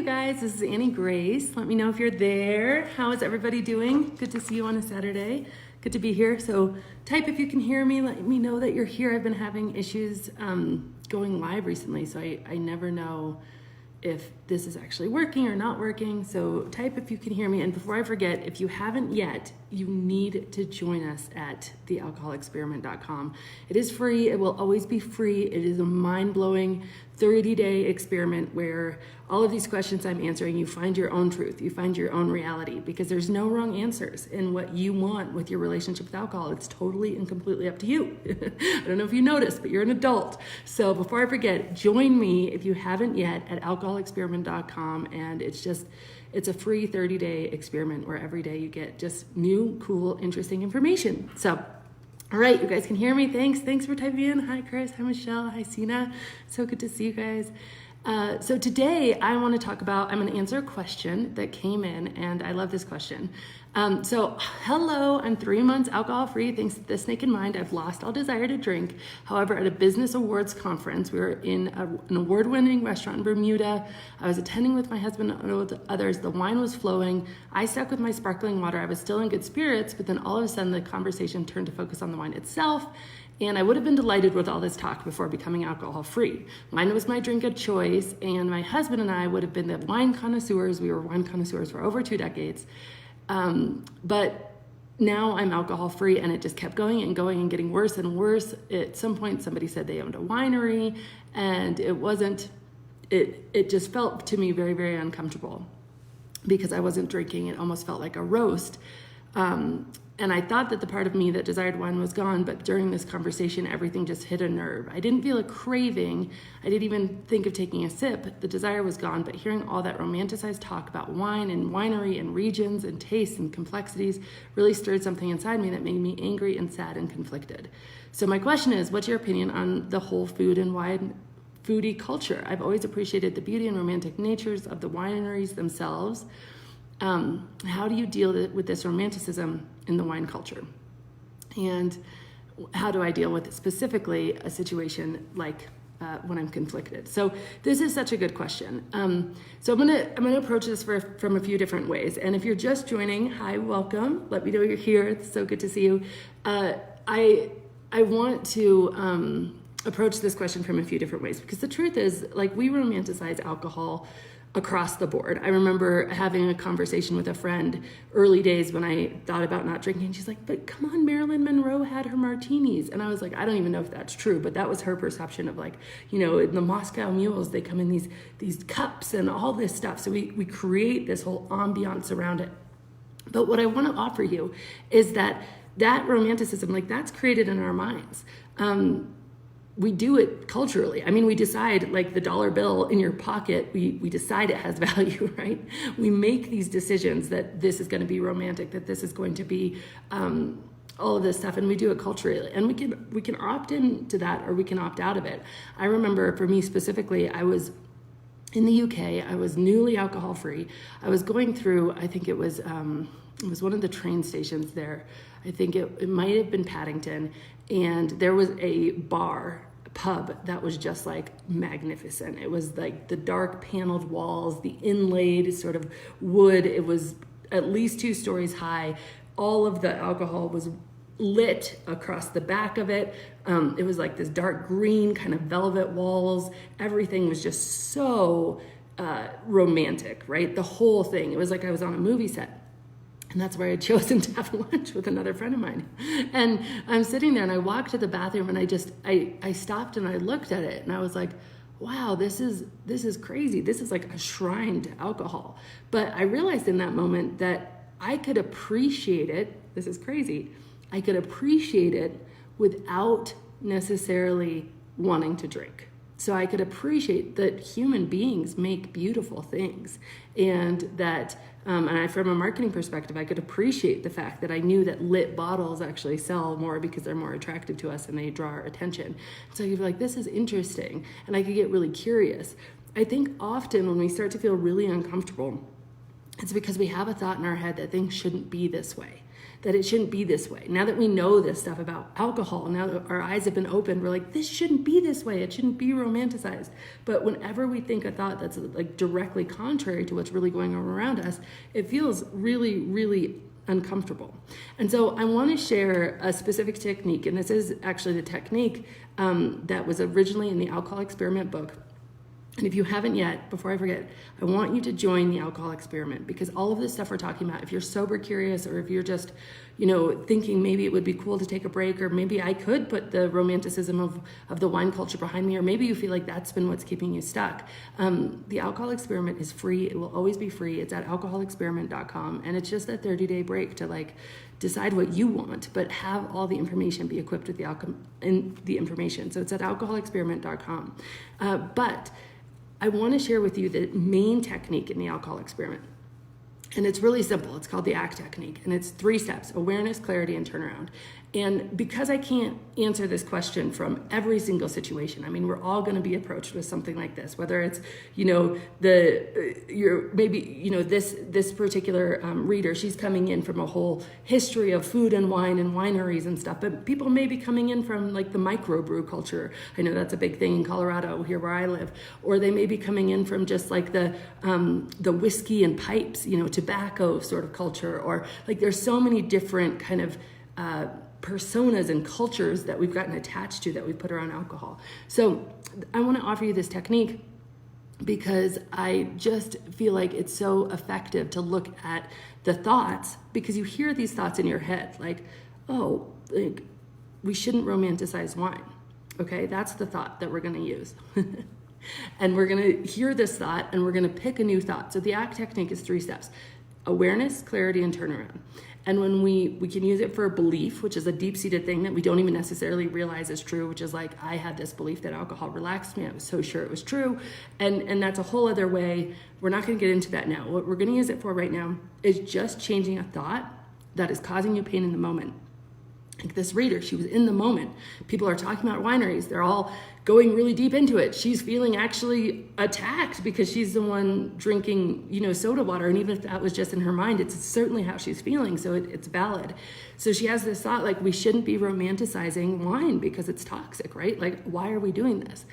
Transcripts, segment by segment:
you guys, this is Annie Grace. Let me know if you're there. How is everybody doing? Good to see you on a Saturday. Good to be here. So type if you can hear me, let me know that you're here. I've been having issues going live recently, so I never know if this is actually working or not working. So type if you can hear me. And before I forget, if you haven't yet, you need to join us at thealcoholexperiment.com. It is free. It will always be free. It is a mind-blowing 30-day experiment where all of these questions I'm answering, you find your own truth, you find your own reality, because there's no wrong answers in what you want with your relationship with alcohol. It's totally and completely up to you. I don't know if you noticed, but you're an adult. So before I forget, join me if you haven't yet at alcoholexperiment.com, and it's a free 30-day experiment where every day you get just new, cool, interesting information. So all right, you guys can hear me. Thanks for typing in. Hi, Chris. Hi, Michelle. Hi, Sina. So good to see you guys. So today I'm going to answer a question that came in, and I love this question. So hello, I'm 3 months alcohol free. Thanks to this naked mind, I've lost all desire to drink. However, at a business awards conference, we were in an award-winning restaurant in Bermuda. I was attending with my husband and with others. The wine was flowing. I stuck with my sparkling water. I was still in good spirits, but then all of a sudden the conversation turned to focus on the wine itself. And I would have been delighted with all this talk before becoming alcohol free. Wine was my drink of choice, and my husband and I would have been the wine connoisseurs. We were wine connoisseurs for over 2 decades. But now I'm alcohol free, and it just kept going and getting worse and worse. At some point, somebody said they owned a winery, and it just felt to me very, very uncomfortable because I wasn't drinking. It almost felt like a roast. And I thought that the part of me that desired wine was gone, but during this conversation, everything just hit a nerve. I didn't feel a craving. I didn't even think of taking a sip. The desire was gone, but hearing all that romanticized talk about wine and winery and regions and tastes and complexities really stirred something inside me that made me angry and sad and conflicted. So my question is, what's your opinion on the whole food and wine foodie culture? I've always appreciated the beauty and romantic natures of the wineries themselves. How do you deal with this romanticism in the wine culture? And how do I deal with specifically a situation like when I'm conflicted? So this is such a good question. So I'm gonna approach this from a few different ways. And if you're just joining, hi, welcome. Let me know you're here. It's so good to see you. I want to approach this question from a few different ways, because the truth is, like, we romanticize alcohol across the board. I remember having a conversation with a friend early days when I thought about not drinking. She's like, but come on, Marilyn Monroe had her martinis. And I was like, I don't even know if that's true, but that was her perception of, like, you know, the Moscow mules, they come in these cups and all this stuff. So we create this whole ambiance around it. But what I want to offer you is that romanticism, like, that's created in our minds. We do it culturally. I mean, we decide, like, the dollar bill in your pocket, we decide it has value, right? We make these decisions that this is going to be romantic, that this is going to be all of this stuff, and we do it culturally. And we can opt into that, or we can opt out of it. I remember, for me specifically, I was in the UK. I was newly alcohol free. I was going through, I think it was one of the train stations there. I think it might have been Paddington, and there was a pub that was just, like, magnificent. It was like the dark paneled walls, the inlaid sort of wood. It was at least 2 stories high. All of the alcohol was lit across the back of it. It was like this dark green kind of velvet walls. Everything was just so romantic, right? The whole thing. It was like I was on a movie set. And that's where I had chosen to have lunch with another friend of mine. And I'm sitting there, and I walked to the bathroom, and I stopped and I looked at it, and I was like, wow, this is crazy. This is like a shrine to alcohol. But I realized in that moment that I could appreciate it. This is crazy. I could appreciate it without necessarily wanting to drink. So I could appreciate that human beings make beautiful things, and that, from a marketing perspective, I could appreciate the fact that I knew that lit bottles actually sell more because they're more attractive to us and they draw our attention. So you'd be like, this is interesting, and I could get really curious. I think often when we start to feel really uncomfortable, it's because we have a thought in our head that things shouldn't be this way. that it shouldn't be this way. Now that we know this stuff about alcohol, now that our eyes have been opened, we're like, this shouldn't be this way. It shouldn't be romanticized. But whenever we think a thought that's like directly contrary to what's really going on around us, it feels really, really uncomfortable. And so I want to share a specific technique, and this is actually the technique that was originally in the Alcohol Experiment book. And if you haven't yet, before I forget, I want you to join the Alcohol Experiment, because all of this stuff we're talking about, if you're sober curious, or if you're just, thinking maybe it would be cool to take a break, or maybe I could put the romanticism of the wine culture behind me, or maybe you feel like that's been what's keeping you stuck. The Alcohol Experiment is free. It will always be free. It's at alcoholexperiment.com. And it's just a 30-day break to decide what you want, but have all the information, be equipped with the information. So it's at alcoholexperiment.com. But I want to share with you the main technique in the Alcohol Experiment. And it's really simple. It's called the ACT technique. And it's 3 steps: awareness, clarity, and turnaround. And because I can't answer this question from every single situation, I mean, we're all going to be approached with something like this, whether it's, this particular reader, she's coming in from a whole history of food and wine and wineries and stuff, but people may be coming in from like the microbrew culture. I know that's a big thing in Colorado, here where I live. Or they may be coming in from just like the whiskey and pipes, tobacco sort of culture, or like there's so many different kind of personas and cultures that we've gotten attached to that we put around alcohol. So I want to offer you this technique because I just feel like it's so effective to look at the thoughts, because you hear these thoughts in your head like, we shouldn't romanticize wine. Okay, that's the thought that we're going to use. And we're going to hear this thought and we're going to pick a new thought. So the ACT technique is 3 steps: awareness, clarity, and turnaround. And when we can use it for a belief, which is a deep-seated thing that we don't even necessarily realize is true, which is like, I had this belief that alcohol relaxed me. I was so sure it was true. And that's a whole other way. We're not going to get into that now. What we're going to use it for right now is just changing a thought that is causing you pain in the moment. Like this reader, she was in the moment. People are talking about wineries. They're all going really deep into it. She's feeling actually attacked because she's the one drinking, soda water. And even if that was just in her mind, it's certainly how she's feeling. So it's valid. So she has this thought like, we shouldn't be romanticizing wine because it's toxic, right? Like, why are we doing this?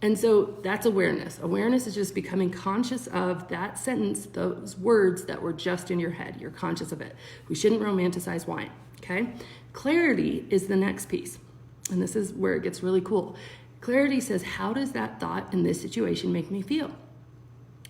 And so that's awareness. Awareness is just becoming conscious of that sentence, those words that were just in your head. You're conscious of it. We shouldn't romanticize wine, okay? Clarity is the next piece. And this is where it gets really cool. Clarity says, how does that thought in this situation make me feel?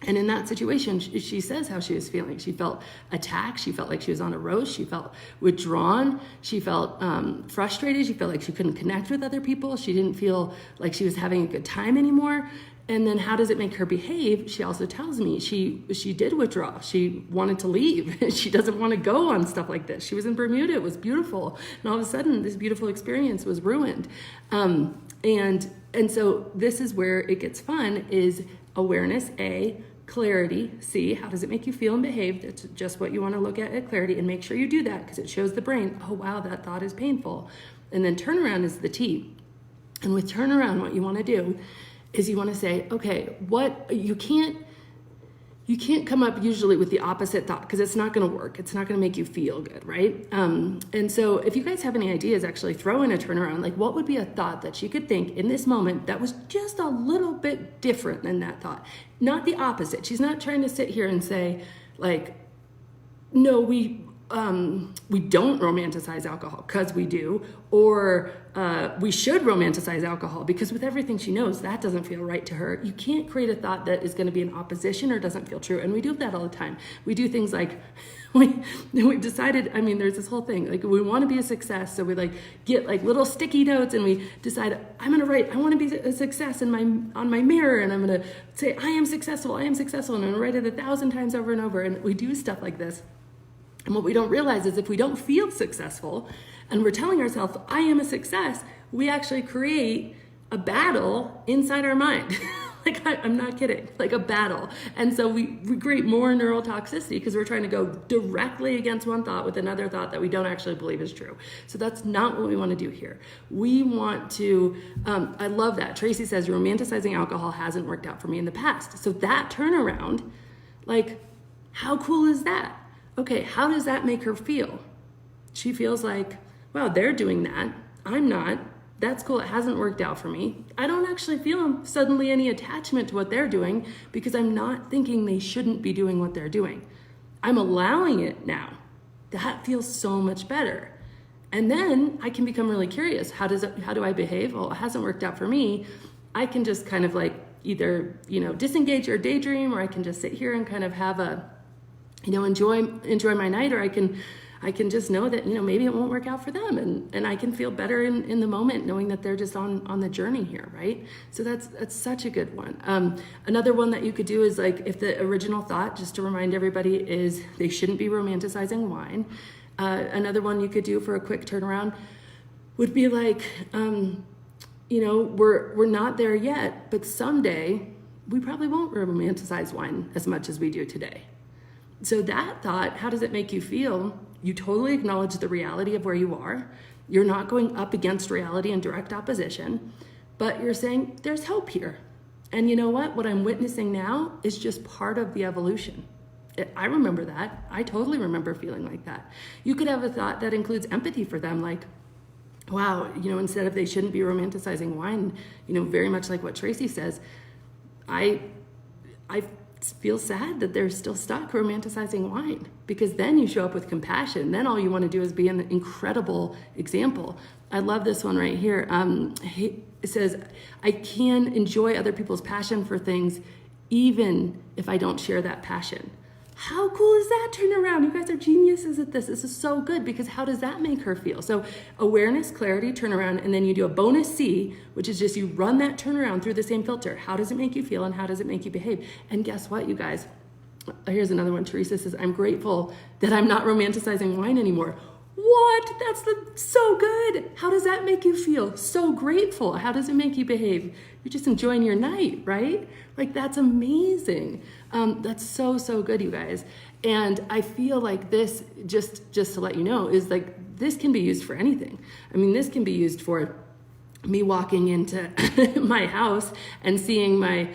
And in that situation, she says how she was feeling. She felt attacked. She felt like she was on a roast. She felt withdrawn. She felt frustrated. She felt like she couldn't connect with other people. She didn't feel like she was having a good time anymore. And then how does it make her behave? She also tells me she did withdraw. She wanted to leave. She doesn't want to go on stuff like this. She was in Bermuda. It was beautiful. And all of a sudden, this beautiful experience was ruined. And so this is where it gets fun, is awareness, A, clarity, C, how does it make you feel and behave? That's just what you want to look at clarity, and make sure you do that because it shows the brain, oh, wow, that thought is painful. And then turnaround is the T. And with turnaround, what you want to do is you want to say, okay, what you can't come up usually with the opposite thought because it's not going to work. It's not going to make you feel good, right? And so if you guys have any ideas, actually throw in a turnaround. Like, what would be a thought that she could think in this moment that was just a little bit different than that thought? Not the opposite. She's not trying to sit here and say, like, no, we don't romanticize alcohol because we do, or we should romanticize alcohol because with everything she knows, that doesn't feel right to her. You can't create a thought that is going to be in opposition or doesn't feel true. And we do that all the time. We do things like we've decided, I mean, there's this whole thing, like we want to be a success. So we get little sticky notes and we decide, I'm going to write, I want to be a success on my mirror. And I'm going to say, I am successful. And I'm going to write it 1,000 times over and over. And we do stuff like this. And what we don't realize is if we don't feel successful and we're telling ourselves, I am a success, we actually create a battle inside our mind. I'm not kidding, like a battle. And so we create more neural toxicity because we're trying to go directly against one thought with another thought that we don't actually believe is true. So that's not what we want to do here. We want to, I love that. Tracy says, romanticizing alcohol hasn't worked out for me in the past. So that turnaround, like, how cool is that? Okay, how does that make her feel? she feels like, wow, they're doing that. I'm not. That's cool. It hasn't worked out for me. I don't actually feel suddenly any attachment to what they're doing because I'm not thinking they shouldn't be doing what they're doing. I'm allowing it now. That feels so much better. And then I can become really curious. How do I behave? Well, it hasn't worked out for me. I can just kind of like either, disengage or daydream, or I can just sit here and kind of have a, enjoy my night, or I can just know that, maybe it won't work out for them, and I can feel better in the moment knowing that they're just on the journey here, right? So that's such a good one. Another one that you could do is like, if the original thought, just to remind everybody, is they shouldn't be romanticizing wine. Another one you could do for a quick turnaround would be like, we're not there yet, but someday we probably won't romanticize wine as much as we do today. So that thought, how does it make you feel? You totally acknowledge the reality of where you are. You're not going up against reality in direct opposition, but you're saying there's hope here. And you know what? What I'm witnessing now is just part of the evolution. I remember that. I totally remember feeling like that. You could have a thought that includes empathy for them, like, wow, instead of they shouldn't be romanticizing wine, very much like what Tracy says, I feel sad that they're still stuck romanticizing wine, because then you show up with compassion. Then all you want to do is be an incredible example. I love this one right here. It says, I can enjoy other people's passion for things even if I don't share that passion. How cool is that turnaround? You guys are geniuses at this. This is so good, because how does that make her feel? So awareness, clarity, turnaround, and then you do a bonus C, which is just you run that turnaround through the same filter. How does it make you feel, and how does it make you behave? And guess what, you guys? Here's another one. Teresa says, I'm grateful that I'm not romanticizing wine anymore. What? That's so good. How does that make you feel? So grateful. How does it make you behave? You're just enjoying your night, right? Like, that's amazing. That's so good, you guys. And I feel like this, just to let you know, is like, this can be used for anything. I mean, this can be used for me walking into my house and seeing my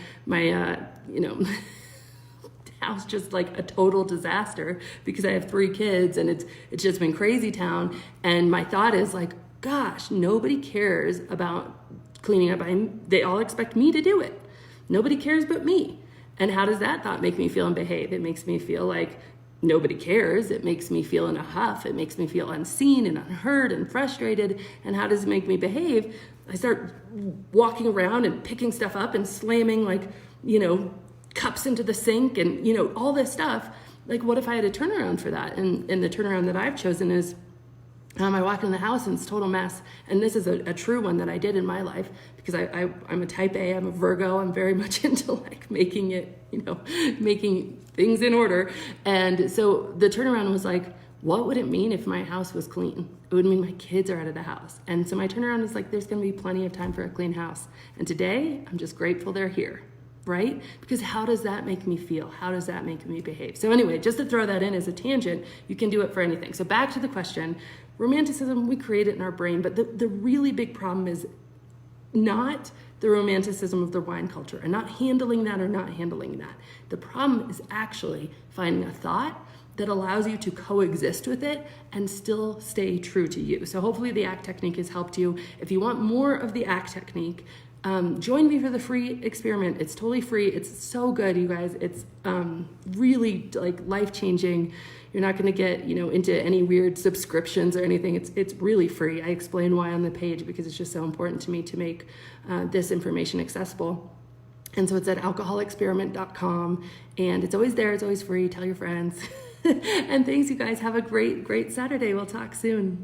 house just like a total disaster because I have 3 kids and it's just been crazy town. And my thought is like, gosh, nobody cares about cleaning up. They all expect me to do it. Nobody cares but me. And how does that thought make me feel and behave? It makes me feel like nobody cares. It makes me feel in a huff. It makes me feel unseen and unheard and frustrated. And how does it make me behave? I start walking around and picking stuff up and slamming cups into the sink and, all this stuff. Like, what if I had a turnaround for that? And the turnaround that I've chosen is, I walk in the house and it's a total mess. And this is a true one that I did in my life, because I'm a type A, I'm a Virgo. I'm very much into like making it, making things in order. And so the turnaround was like, what would it mean if my house was clean? It would mean my kids are out of the house. And so my turnaround is like, there's going to be plenty of time for a clean house. And today I'm just grateful they're here. Right? Because how does that make me feel? How does that make me behave? So anyway, just to throw that in as a tangent, you can do it for anything. So back to the question, romanticism, we create it in our brain, but the really big problem is not the romanticism of the wine culture and not handling that or not handling that. The problem is actually finding a thought that allows you to coexist with it and still stay true to you. So hopefully the ACT technique has helped you. If you want more of the ACT technique, join me for the free experiment. It's totally free. It's so good, you guys. It's really like life-changing. You're not going to get into any weird subscriptions or anything. It's really free. I explain why on the page, because it's just so important to me to make this information accessible. And so it's at alcoholexperiment.com, and it's always there. It's always free. Tell your friends. And thanks, you guys. Have a great Saturday. We'll talk soon.